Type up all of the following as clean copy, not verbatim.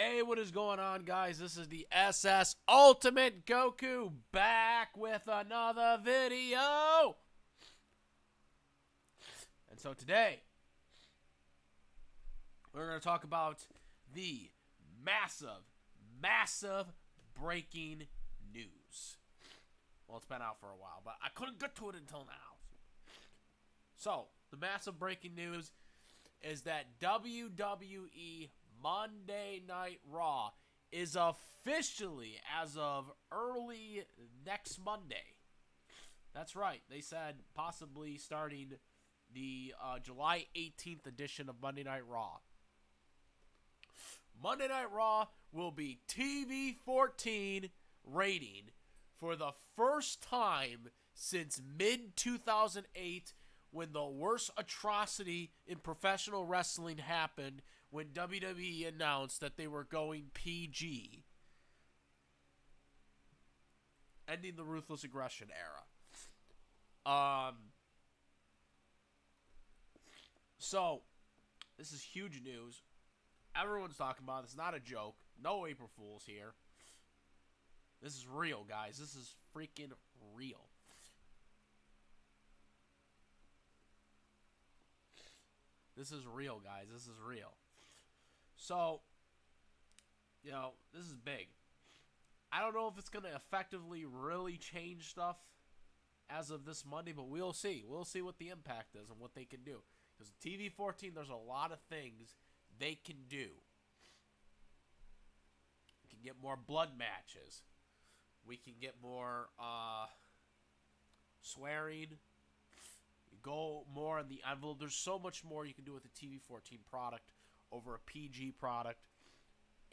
Hey, what is going on, guys? This is the SS Ultimate Goku back with another video. And so today, we're going to talk about the massive breaking news. Well, it's been out for a while, but I couldn't get to it until now. So, the massive breaking news is that WWE Monday Night Raw is officially, as of early next Monday. That's right. They said possibly starting the July 18th edition of Monday Night Raw. Monday Night Raw will be TV-14 rating for the first time since mid-2008, when the worst atrocity in professional wrestling happened, when WWE announced that they were going PG, ending the Ruthless Aggression era. So, this is huge news. Everyone's talking about it. It's not a joke. No April Fools here. This is real, guys. This is freaking real. This is real, guys. This is real. So, this is big. I don't know if it's going to effectively really change stuff as of this Monday, but we'll see. We'll see what the impact is and what they can do. Because TV-14, there's a lot of things they can do. We can get more blood matches. We can get more swearing. Go more on the envelope. There's so much more you can do with the TV-14 product over a PG product.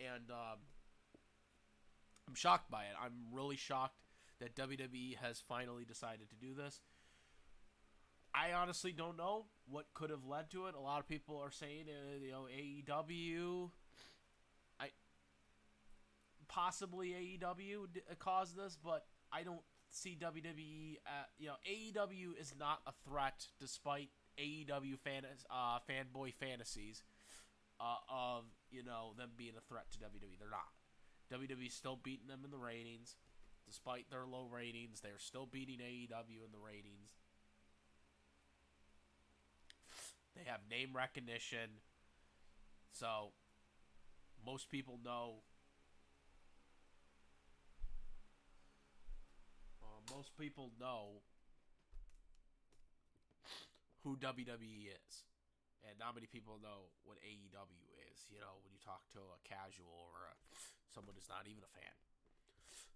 And I'm shocked by it. I'm really shocked that WWE has finally decided to do this. I honestly don't know what could have led to it. A lot of people are saying, AEW, possibly AEW caused this, but I don't see WWE. AEW is not a threat, despite AEW fanboy fantasies of them being a threat to WWE. They're not. WWE's still beating them in the ratings, despite their low ratings. They're still beating AEW in the ratings. They have name recognition, so most people know. Most people know who WWE is, and not many people know what AEW is. When you talk to a casual or someone who's not even a fan.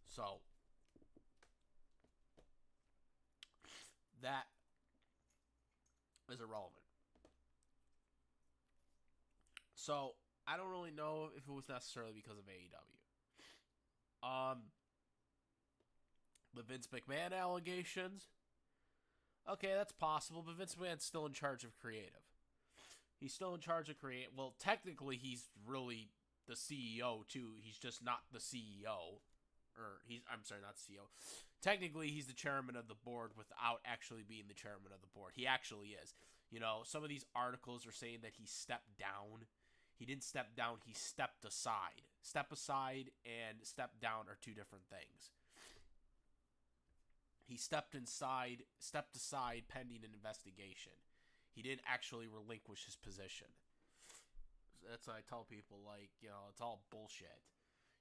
So that is irrelevant. So I don't really know if it was necessarily because of AEW. The Vince McMahon allegations. Okay, that's possible, but Vince McMahon's still in charge of creative. He's still in charge of creative. Well, technically, he's really the CEO, too. He's just not the CEO. I'm sorry, not the CEO. Technically, he's the chairman of the board without actually being the chairman of the board. He actually is. Some of these articles are saying that he stepped down. He didn't step down, he stepped aside. Step aside and step down are two different things. He stepped aside pending an investigation. He didn't actually relinquish his position. That's what I tell people, it's all bullshit.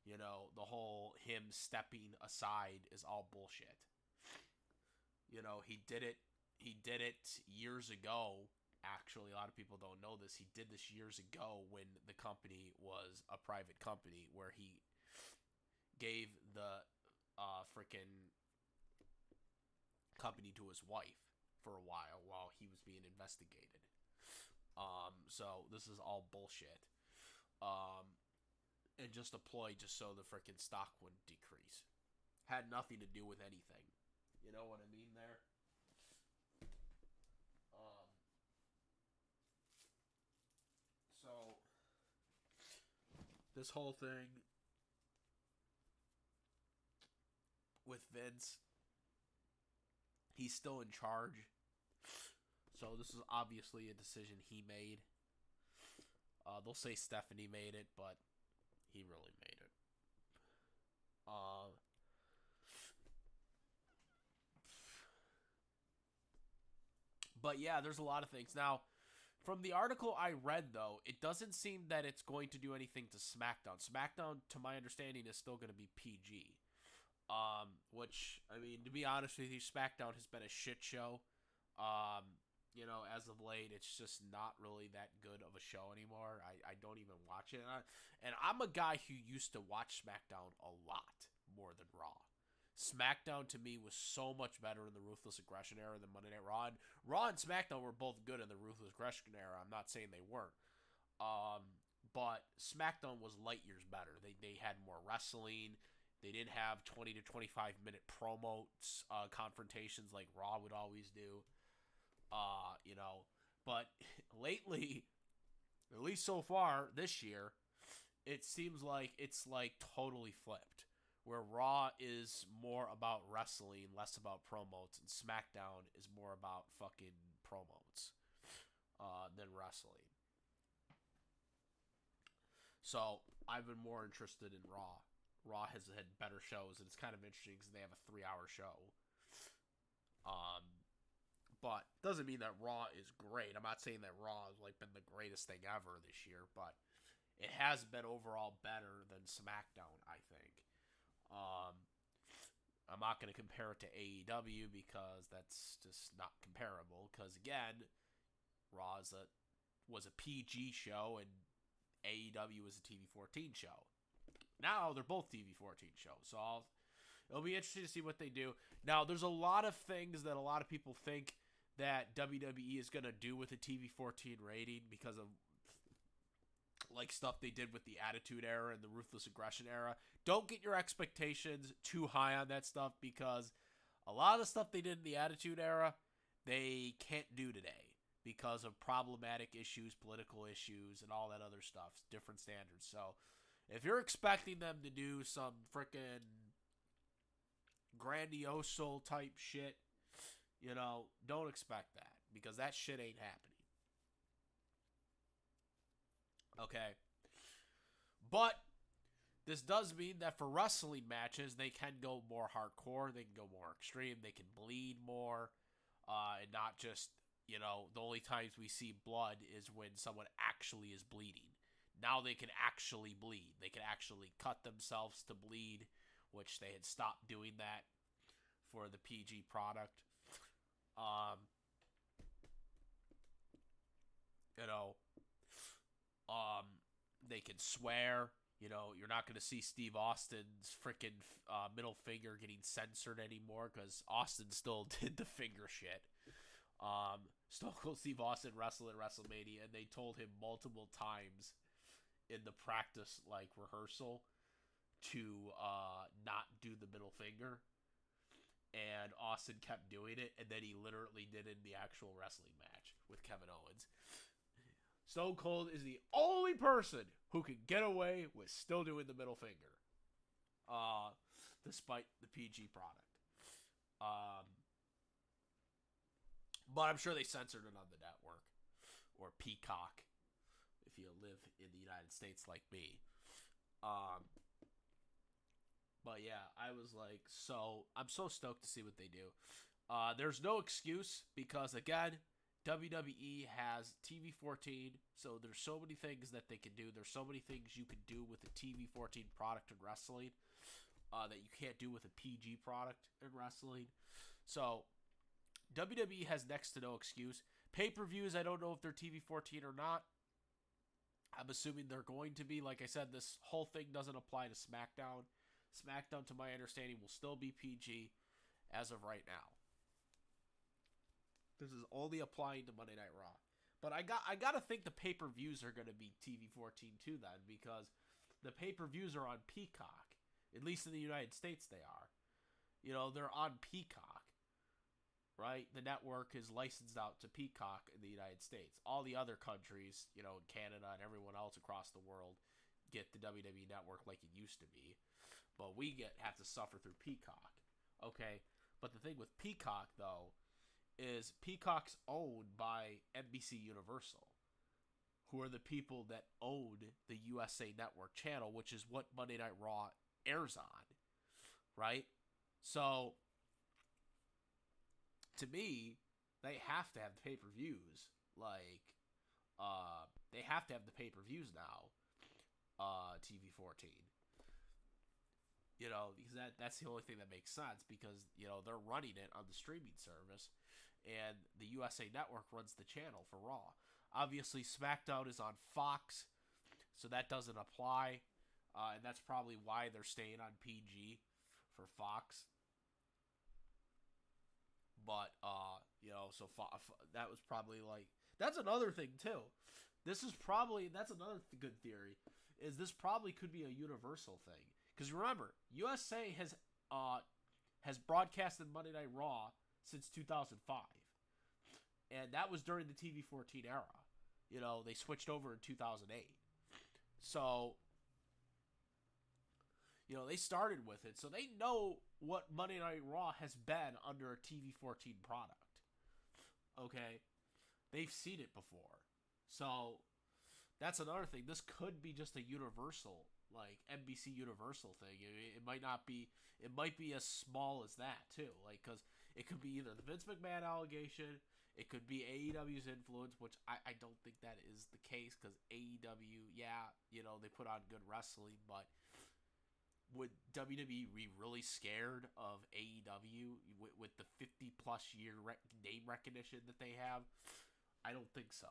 The whole him stepping aside is all bullshit. He did it years ago. Actually, a lot of people don't know this. He did this years ago when the company was a private company, where he gave the freaking company to his wife for a while he was being investigated. So this is all bullshit. And just a ploy just so the freaking stock would decrease. Had nothing to do with anything. You know what I mean there? So this whole thing with Vince, he's still in charge. So this is obviously a decision he made. They'll say Stephanie made it, but He really made it. Uh, but yeah, there's a lot of things. Now, from the article I read, though, it doesn't seem that it's going to do anything to SmackDown. SmackDown, to my understanding, is still going to be PG. Which, I mean, to be honest with you, SmackDown has been a shit show. You know, as of late, it's just not really that good of a show anymore. I don't even watch it. And I'm a guy who used to watch SmackDown a lot more than Raw. SmackDown to me was so much better in the Ruthless Aggression era than Monday Night Raw. And Raw and SmackDown were both good in the Ruthless Aggression era. I'm not saying they weren't. But SmackDown was light years better. They had more wrestling. They didn't have 20 to 25 minute promos, confrontations like Raw would always do. You know, but lately, at least so far this year, it seems like it's like totally flipped. Where Raw is more about wrestling, less about promos, and SmackDown is more about fucking promos than wrestling. So I've been more interested in Raw. Raw has had better shows, and it's kind of interesting because they have a 3-hour show. But doesn't mean that Raw is great. I'm not saying that Raw has like been the greatest thing ever this year, but it has been overall better than SmackDown, I think. I'm not going to compare it to AEW because that's just not comparable. Because again, Raw was a PG show and AEW was a TV-14 show. Now they're both TV-14 shows, so it'll be interesting to see what they do. Now, there's a lot of things that a lot of people think that WWE is going to do with the TV-14 rating because of like stuff they did with the Attitude Era and the Ruthless Aggression Era. Don't get your expectations too high on that stuff because a lot of the stuff they did in the Attitude Era, they can't do today because of problematic issues, political issues, and all that other stuff, different standards. So if you're expecting them to do some freaking grandioso type shit, you know, don't expect that because that shit ain't happening. Okay. But this does mean that for wrestling matches, they can go more hardcore, they can go more extreme, they can bleed more, and not just, you know, the only times we see blood is when someone actually is bleeding. Now they can actually bleed. They can actually cut themselves to bleed, which they had stopped doing that for the PG product. You know, they can swear. You know, you're not going to see Steve Austin's freaking middle finger getting censored anymore because Austin still did the finger shit. Stone Cold Steve Austin wrestled at WrestleMania, and they told him multiple times in the practice, like, rehearsal to not do the middle finger. And Austin kept doing it, and then he literally did it in the actual wrestling match with Kevin Owens. Stone Cold is the only person who can get away with still doing the middle finger, despite the PG product. But I'm sure they censored it on the network, or Peacock, if you live in the United States like me. But yeah, I was like, I'm so stoked to see what they do. There's no excuse because, again, WWE has TV-14, so there's so many things that they can do. There's so many things you can do with a TV-14 product in wrestling that you can't do with a PG product in wrestling. So WWE has next to no excuse. Pay-per-views, I don't know if they're TV-14 or not. I'm assuming they're going to be. Like I said, this whole thing doesn't apply to SmackDown. SmackDown, to my understanding, will still be PG as of right now. This is only applying to Monday Night Raw. But I got to think the pay-per-views are going to be TV-14 too then, because the pay-per-views are on Peacock. At least in the United States they are. You know, they're on Peacock, right? The network is licensed out to Peacock in the United States. All the other countries, you know, Canada and everyone else across the world get the WWE network like it used to be. But we have to suffer through Peacock. Okay? But the thing with Peacock, though, is Peacock's owned by NBC Universal, who are the people that own the USA Network channel, which is what Monday Night Raw airs on, right? So, to me, they have to have the pay-per-views. Like, they have to have the pay-per-views now, TV-14. You know, because that's the only thing that makes sense, because, you know, they're running it on the streaming service, and the USA Network runs the channel for Raw. Obviously, SmackDown is on Fox, so that doesn't apply, and that's probably why they're staying on PG for Fox. But, you know, so that was probably like, that's another thing too. That's another good theory, is this probably could be a universal thing. Because remember, USA has broadcasted Monday Night Raw since 2005. And that was during the TV-14 era. You know, they switched over in 2008. So, you know, they started with it. So they know what Monday Night Raw has been under a TV-14 product. Okay? They've seen it before. So, that's another thing. This could be just a universal, like, NBC Universal thing. It might not be, it might be as small as that, too. Like, because it could be either the Vince McMahon allegation, it could be AEW's influence, which I don't think that is the case, because AEW, yeah, you know, they put on good wrestling, but would WWE be really scared of AEW with the 50-plus year name recognition that they have? I don't think so.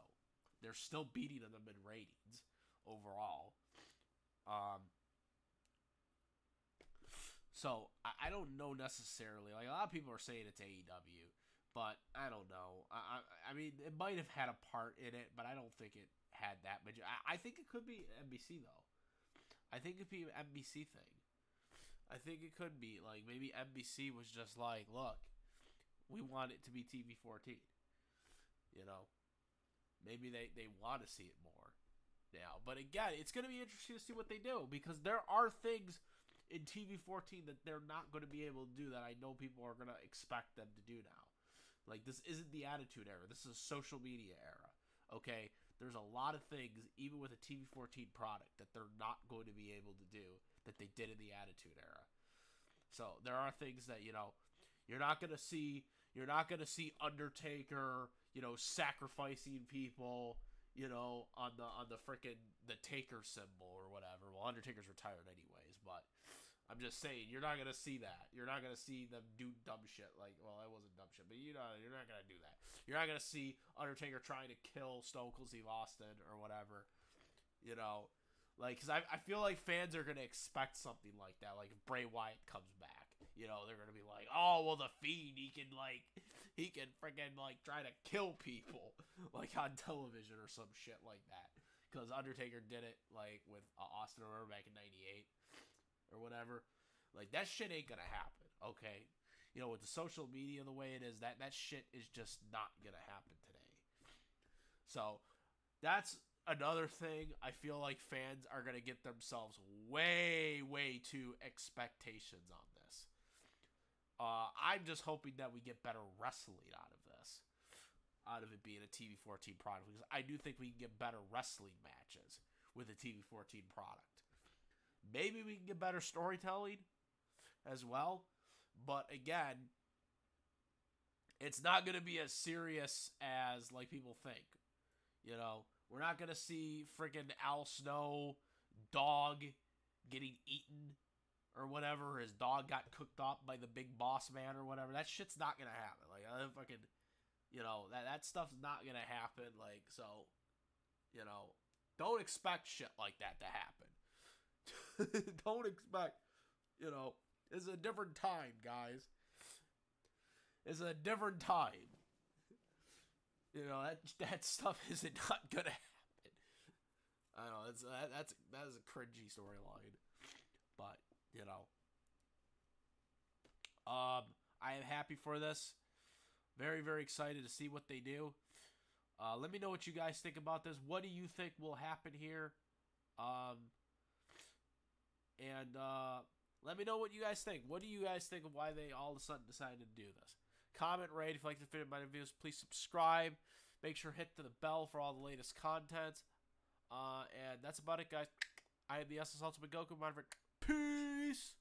They're still beating them in ratings overall. So, I don't know necessarily. Like, a lot of people are saying it's AEW, but I don't know. I mean, it might have had a part in it, but I don't think it had that much. I think it could be NBC, though. I think it could be an NBC thing. I think it could be. Like, maybe NBC was just like, look, we want it to be TV-14. You know? Maybe they want to see it more now. But again, it's going to be interesting to see what they do, because there are things in TV-14 that they're not going to be able to do that I know people are going to expect them to do now. Like, this isn't the Attitude Era. This is a social media era. Okay? There's a lot of things, even with a TV-14 product, that they're not going to be able to do that they did in the Attitude Era. So, there are things that, you know, you're not going to see Undertaker, you know, sacrificing people, you know, on the freaking the Taker symbol or whatever. Well, Undertaker's retired anyways, but I'm just saying, you're not gonna see that. You're not gonna see them do dumb shit like, well, that wasn't dumb shit, but you know, you're not gonna do that. You're not gonna see Undertaker trying to kill Stone Cold Steve Austin or whatever, you know, like, because I feel like fans are gonna expect something like that. Like, if Bray Wyatt comes back, you know, they're gonna be like, oh, well, the Fiend, he can freaking like try to kill people like on television or some shit like that, because Undertaker did it like with Austin Aurora back in '98 or whatever. Like, that shit ain't gonna happen. Okay, you know, with the social media the way it is, that shit is just not gonna happen today. So that's another thing. I feel like fans are gonna get themselves way too expectations on this. I'm just hoping that we get better wrestling out of this, out of it being a TV-14 product, because I do think we can get better wrestling matches with a TV-14 product. Maybe we can get better storytelling as well, but again, it's not going to be as serious as like people think. You know, we're not going to see freaking Al Snow dog getting eaten or whatever. His dog got cooked up by the big boss man or whatever. That shit's not going to happen. Like, fucking, you know, that stuff's not going to happen. Like, so, you know, don't expect shit like that to happen. Don't expect, you know, it's a different time, guys. It's a different time. You know, that stuff isn't not gonna happen. I don't know, that is a cringy storyline. But, you know. I am happy for this. Very, very excited to see what they do. Let me know what you guys think about this. What do you think will happen here? And let me know what you guys think. What do you guys think of why they all of a sudden decided to do this? Comment, rate. If you like the video, my videos, please subscribe. Make sure to hit the bell for all the latest content. And that's about it, guys. I am the SS Ultimate Goku. Peace.